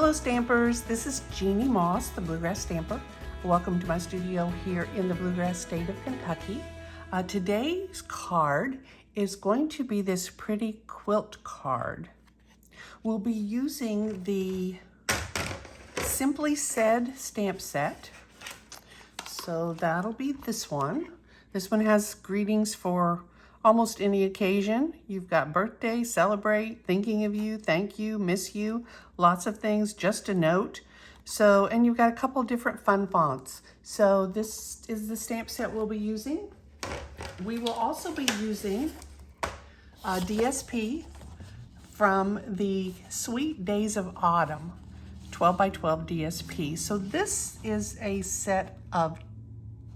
Hello Stampers, this is Jeannie Moss, the Bluegrass Stamper. Welcome to my studio here in the Bluegrass state of Kentucky. Today's card is going to be this pretty quilt card. We'll be using the Simply Said stamp set. So that'll be this one. This one has greetings for almost any occasion. You've got birthday, celebrate, thinking of you, thank you, miss you, lots of things, just a note. So, and you've got a couple different fun fonts. So this is the stamp set we'll be using. We will also be using DSP from the Sweet Days of Autumn 12 by 12 DSP. So this is a set of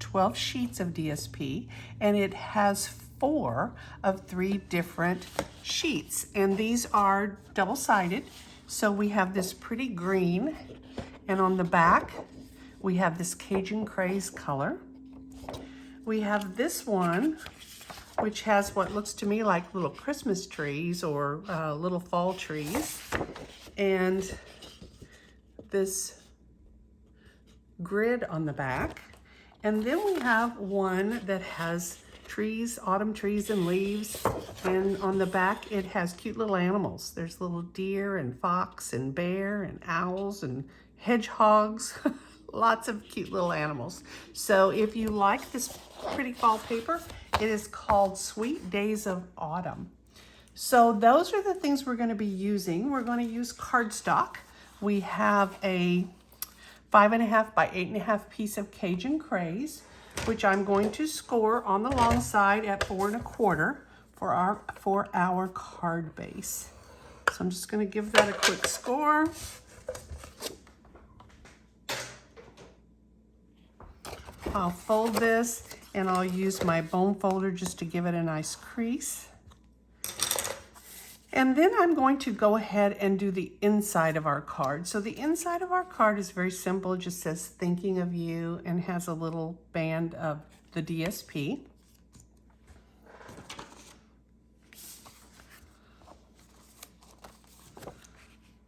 12 sheets of DSP, and it has 4 of 3 different sheets, and these are double-sided. So we have this pretty green, and on the back we have this Cajun Craze color. We have this one, which has what looks to me like little Christmas trees or little fall trees, and this grid on the back. And then we have one that has trees, autumn trees and leaves, and on the back it has cute little animals. There's little deer and fox and bear and owls and hedgehogs, lots of cute little animals. So if you like this pretty fall paper, it is called Sweet Days of Autumn. So those are the things we're going to be using. We're going to use cardstock. We have a 5.5 by 8.5 piece of Cajun Craze, which I'm going to score on the long side at 4 1/4 for our card base. So I'm just going to give that a quick score. I'll fold this and I'll use my bone folder just to give it a nice crease. And then I'm going to go ahead and do the inside of our card. So the inside of our card is very simple. It just says thinking of you and has a little band of the DSP.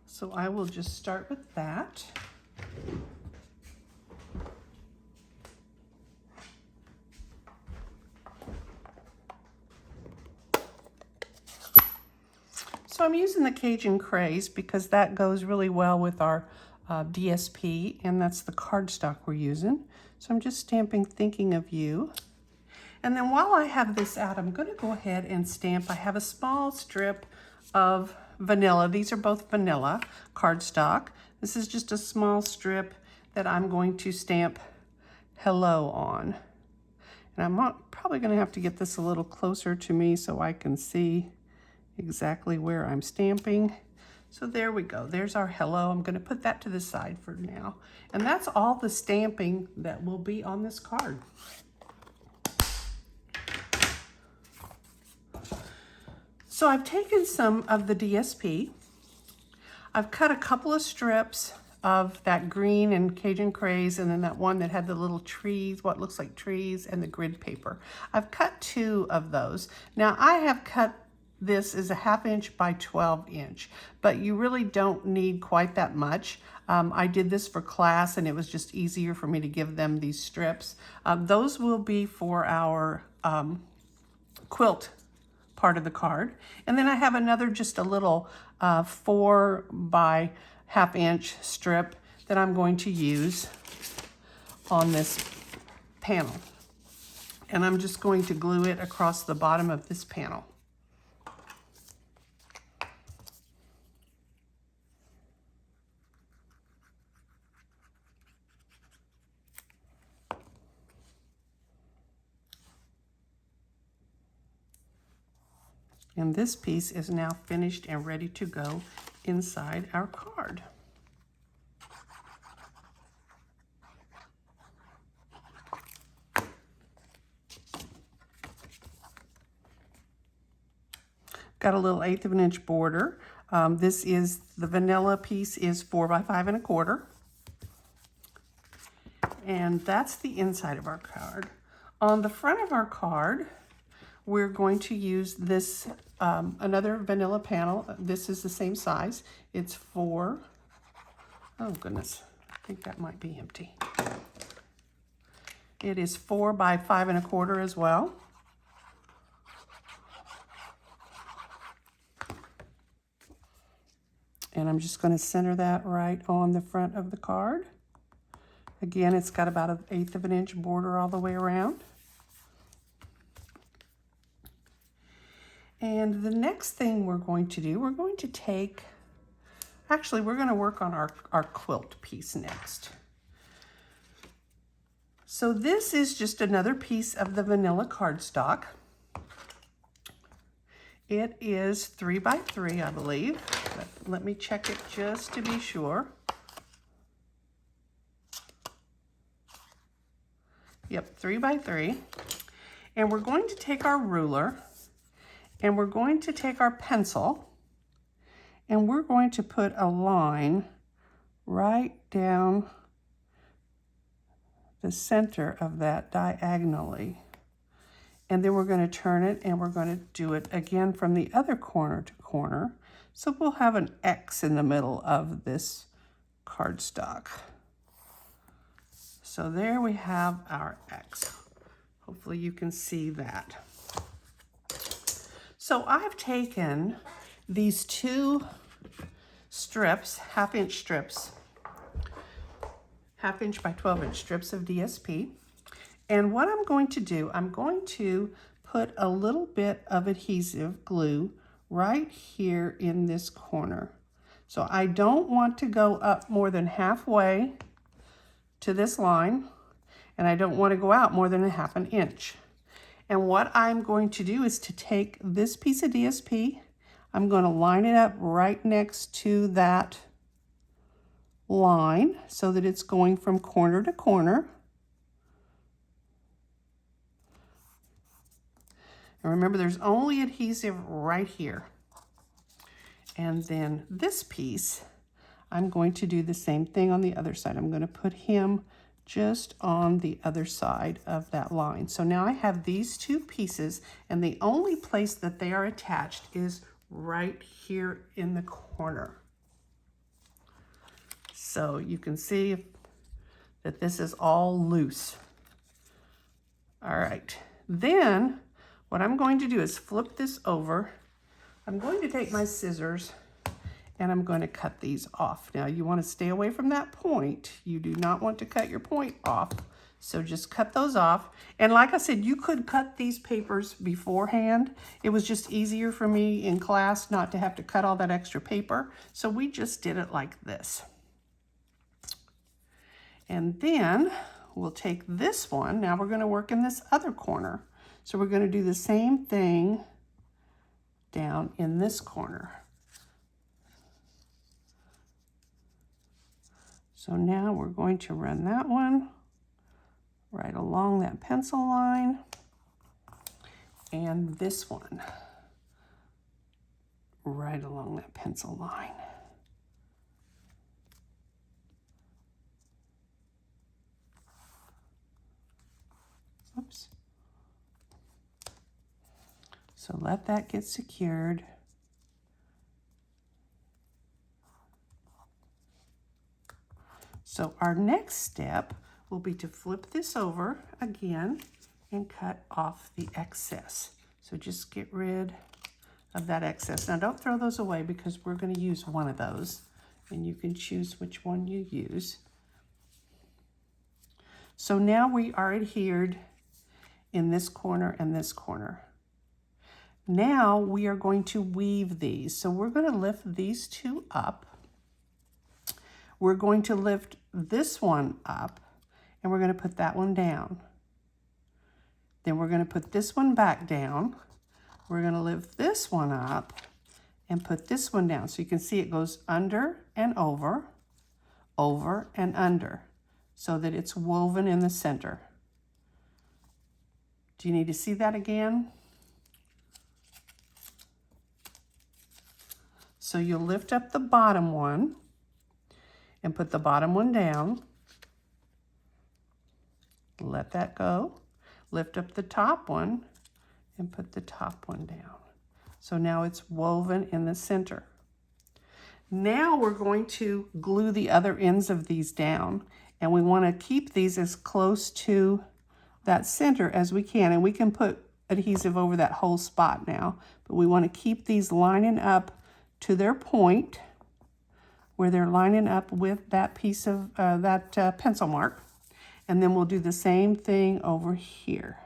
So I will just start with that. So I'm using the Cajun Craze because that goes really well with our DSP, and that's the cardstock we're using. So I'm just stamping thinking of you. And then while I have this out, I'm going to go ahead and stamp. I have a small strip of vanilla. These are both vanilla cardstock. This is just a small strip that I'm going to stamp hello on. And I'm probably going to have to get this a little closer to me so I can see exactly where I'm stamping. So there we go. There's our hello. I'm going to put that to the side for now. And that's all the stamping that will be on this card. So I've taken some of the DSP. I've cut a couple of strips of that green and Cajun Craze, and then that one that had the little trees, what looks like trees, and the grid paper. I've cut 2 of those. Now I have cut this is a 1/2 inch by 12 inch, but you really don't need quite that much. I did this for class and it was just easier for me to give them these strips. Those will be for our quilt part of the card. And then I have another just a little 4 by 1/2 inch strip that I'm going to use on this panel. And I'm just going to glue it across the bottom of this panel. And this piece is now finished and ready to go inside our card. Got a little 1/8 of an inch border. This is the vanilla piece is 4 by 5 1/4. And that's the inside of our card. On the front of our card, we're going to use this, another vanilla panel. This is the same size. It's 4 Oh goodness, I think that might be empty. It is 4 by 5 1/4 as well. And I'm just going to center that right on the front of the card. Again, it's got about 1/8 of an inch border all the way around. And the next thing we're going to do, we're going to take, actually we're going to work on our quilt piece next. So this is just another piece of the vanilla cardstock. It is 3 by 3, I believe. Let me check it just to be sure. Yep, 3 by 3. And we're going to take our ruler and we're going to take our pencil and we're going to put a line right down the center of that diagonally. And then we're going to turn it and we're going to do it again from the other corner to corner. So we'll have an X in the middle of this cardstock. So there we have our X. Hopefully you can see that. So I've taken these 2 strips, 1/2 inch strips, 1/2 inch by 12 inch strips of DSP. And what I'm going to do, I'm going to put a little bit of adhesive glue right here in this corner. So I don't want to go up more than halfway to this line, and I don't want to go out more than 1/2 inch. And what I'm going to do is to take this piece of DSP, I'm going to line it up right next to that line so that it's going from corner to corner. And remember, there's only adhesive right here. And then this piece, I'm going to do the same thing on the other side. I'm going to put him just on the other side of that line. So now I have these 2 pieces, and the only place that they are attached is right here in the corner. So you can see that this is all loose. All right, then what I'm going to do is flip this over. I'm going to take my scissors and I'm going to cut these off. Now you want to stay away from that point. You do not want to cut your point off. So just cut those off. And like I said, you could cut these papers beforehand. It was just easier for me in class not to have to cut all that extra paper. So we just did it like this. And then we'll take this one. Now we're going to work in this other corner. So we're going to do the same thing down in this corner. So now we're going to run that one right along that pencil line, and this one right along that pencil line. Oops. So let that get secured. So our next step will be to flip this over again and cut off the excess. So just get rid of that excess. Now don't throw those away because we're going to use one of those, and you can choose which one you use. So now we are adhered in this corner and this corner. Now we are going to weave these. So we're going to lift these 2 up. We're going to lift this one up and we're going to put that one down. Then we're going to put this one back down. We're going to lift this one up and put this one down. So you can see it goes under and over, over and under, so that it's woven in the center. Do you need to see that again? So you'll lift up the bottom one and put the bottom one down. Let that go. Lift up the top one and put the top one down. So now it's woven in the center. Now we're going to glue the other ends of these down, and we want to keep these as close to that center as we can, and we can put adhesive over that whole spot now, but we want to keep these lining up to their point where they're lining up with that piece of pencil mark, and then we'll do the same thing over here.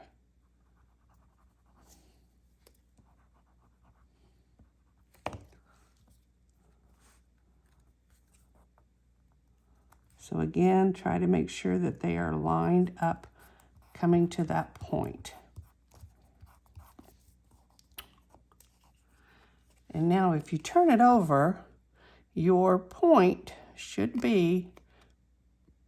So again, try to make sure that they are lined up, coming to that point. And now if you turn it over, your point should be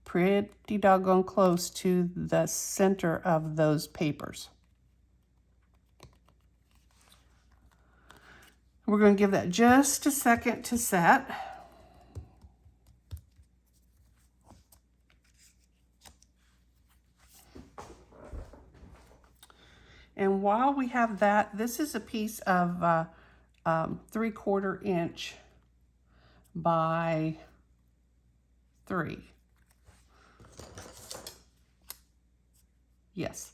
pretty doggone close to the center of those papers. We're going to give that just a second to set. And while we have that, this is a piece of 3/4 inch by 3. Yes.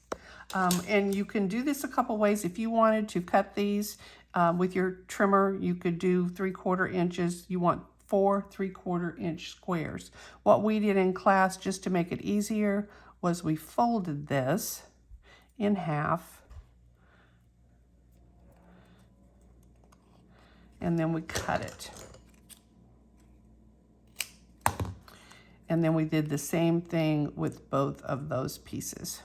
And you can do this a couple ways. If you wanted to cut these with your trimmer, you could do 3/4 inches. You want 4 3/4 inch squares. What we did in class, just to make it easier, was we folded this in half, and then we cut it. And then we did the same thing with both of those pieces,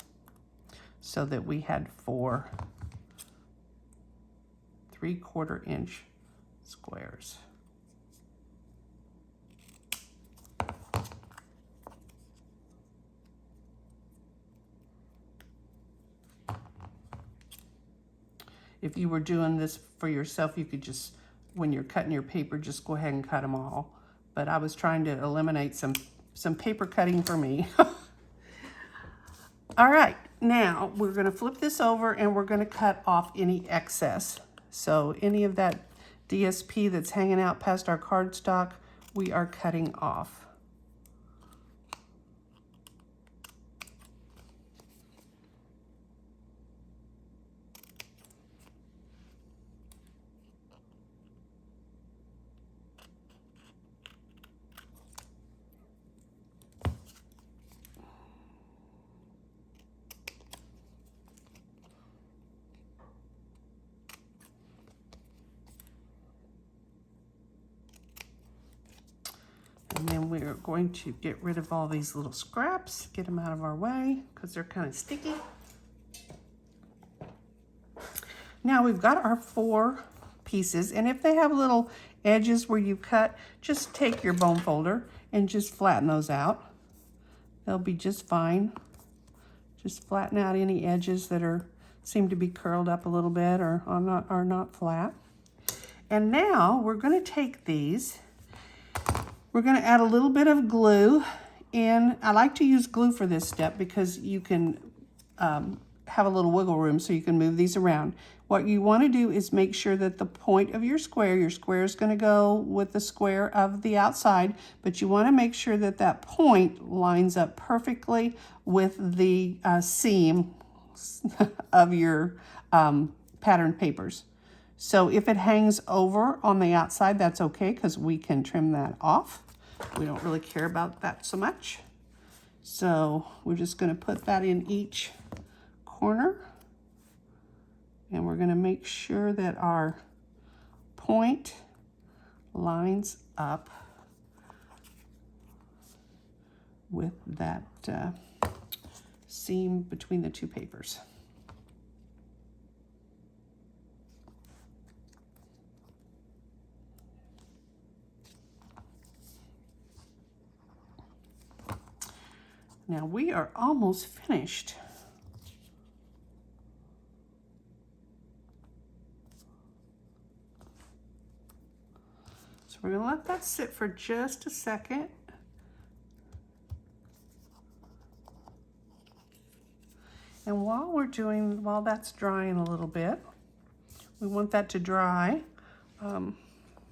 so that we had 4 3/4 inch squares. If you were doing this for yourself, you could just, when you're cutting your paper, just go ahead and cut them all. But I was trying to eliminate some paper cutting for me. All right, now we're going to flip this over and we're going to cut off any excess. So any of that DSP that's hanging out past our cardstock, we are cutting off. And then we're going to get rid of all these little scraps, get them out of our way because they're kind of sticky. Now we've got our 4 pieces, and if they have little edges where you cut, just take your bone folder and just flatten those out. They'll be just fine. Just flatten out any edges that seem to be curled up a little bit or are not flat. And now we're going to take these. We're going to add a little bit of glue in. I like to use glue for this step because you can have a little wiggle room so you can move these around. What you want to do is make sure that the point of your square is going to go with the square of the outside, but you want to make sure that that point lines up perfectly with the seam of your pattern papers. So if it hangs over on the outside, that's okay because we can trim that off. We don't really care about that so much. So we're just going to put that in each corner. And we're going to make sure that our point lines up with that seam between the 2 papers. Now we are almost finished. So we're going to let that sit for just a second. And while that's drying a little bit, we want that to dry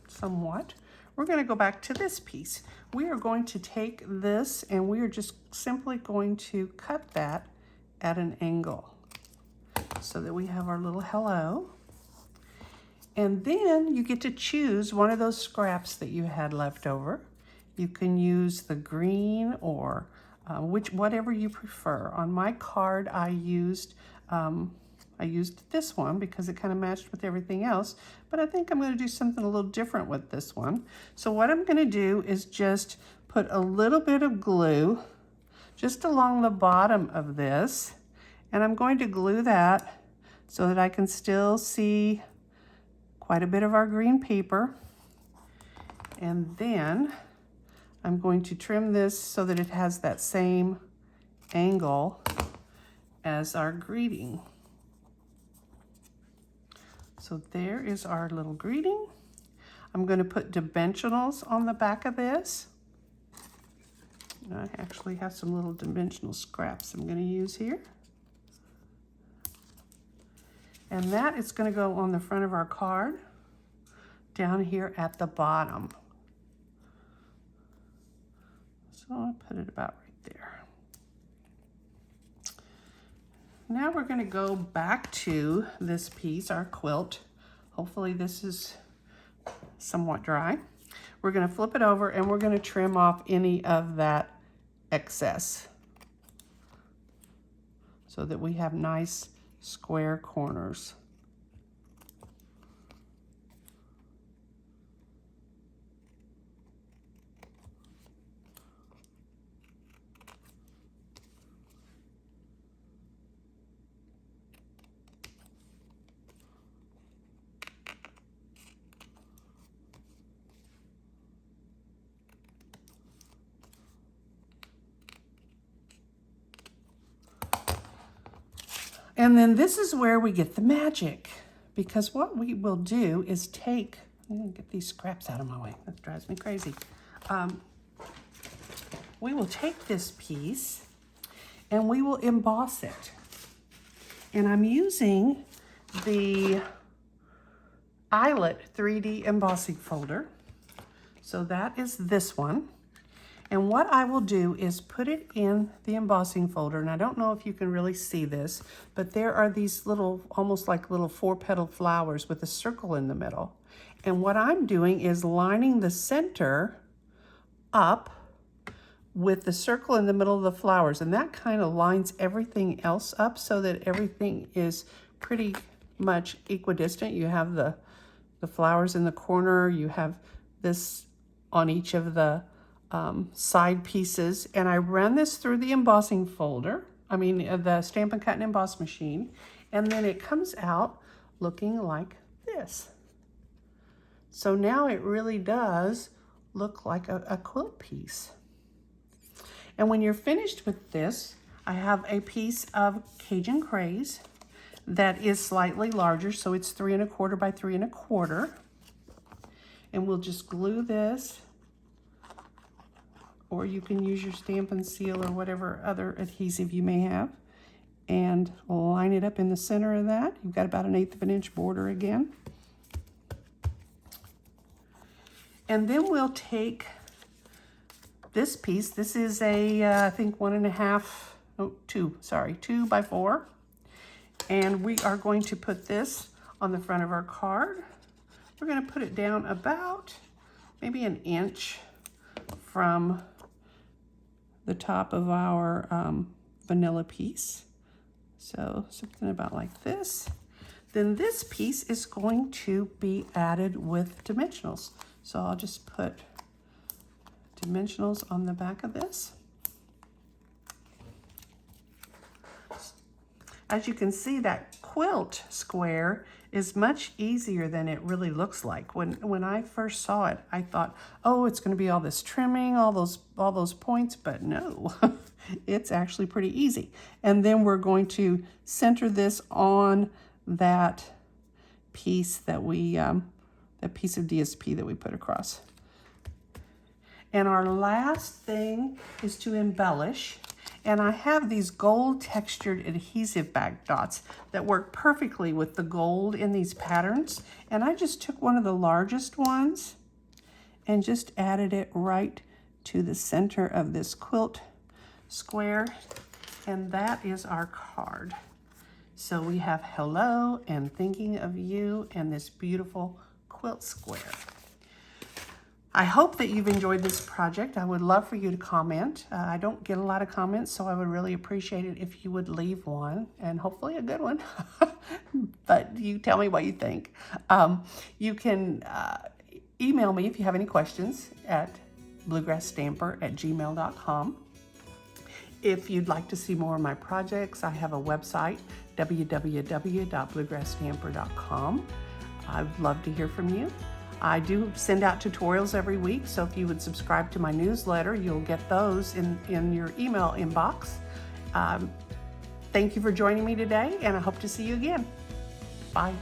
somewhat. we're going to go back to this piece. We are going to take this and we are just simply going to cut that at an angle so that we have our little hello. And then you get to choose one of those scraps that you had left over. You can use the green or whatever you prefer. On my card, I used this one because it kind of matched with everything else, but I think I'm going to do something a little different with this one. So what I'm going to do is just put a little bit of glue just along the bottom of this, and I'm going to glue that so that I can still see quite a bit of our green paper. And then I'm going to trim this so that it has that same angle as our greeting. So there is our little greeting. I'm going to put dimensionals on the back of this. I actually have some little dimensional scraps I'm going to use here. And that is going to go on the front of our card down here at the bottom. So I'll put it about right there. Now we're going to go back to this piece, our quilt. Hopefully this is somewhat dry. We're going to flip it over and we're going to trim off any of that excess so that we have nice square corners. And then this is where we get the magic, because what we will do is take, I'm gonna get these scraps out of my way, that drives me crazy. We will take this piece and we will emboss it. And I'm using the Eyelet 3D embossing folder. So that is this one. And what I will do is put it in the embossing folder, and I don't know if you can really see this, but there are these little, almost like little 4-petal flowers with a circle in the middle. And what I'm doing is lining the center up with the circle in the middle of the flowers, and that kind of lines everything else up so that everything is pretty much equidistant. You have the flowers in the corner, you have this on each of the side pieces, and I ran this through the embossing folder, the Stampin' Cut and Emboss machine, and then it comes out looking like this. So now it really does look like a quilt piece. And when you're finished with this, I have a piece of Cajun Craze that is slightly larger, so it's 3 1/4 by 3 1/4, and we'll just glue this, or you can use your Stampin' Seal or whatever other adhesive you may have, and line it up in the center of that. You've got about 1/8 inch border again. And then we'll take this piece. This is a, I think 2 by 4. And we are going to put this on the front of our card. We're going to put it down about maybe 1 inch from the top of our vanilla piece. So something about like this. Then this piece is going to be added with dimensionals. So I'll just put dimensionals on the back of this. As you can see, that quilt square is much easier than it really looks like. When I first saw it, I thought, oh, it's going to be all this trimming, all those points, but no, it's actually pretty easy. And then we're going to center this on that piece that that piece of DSP that we put across. And our last thing is to embellish. And I have these gold textured adhesive back dots that work perfectly with the gold in these patterns. And I just took one of the largest ones and just added it right to the center of this quilt square. And that is our card. So we have hello and thinking of you and this beautiful quilt square. I hope that you've enjoyed this project. I would love for you to comment. I don't get a lot of comments, so I would really appreciate it if you would leave one, and hopefully a good one. But you tell me what you think. You can email me if you have any questions at bluegrassstamper@gmail.com. If you'd like to see more of my projects, I have a website, www.bluegrassstamper.com. I'd love to hear from you. I do send out tutorials every week, so if you would subscribe to my newsletter, you'll get those in your email inbox. Thank you for joining me today, and I hope to see you again. Bye.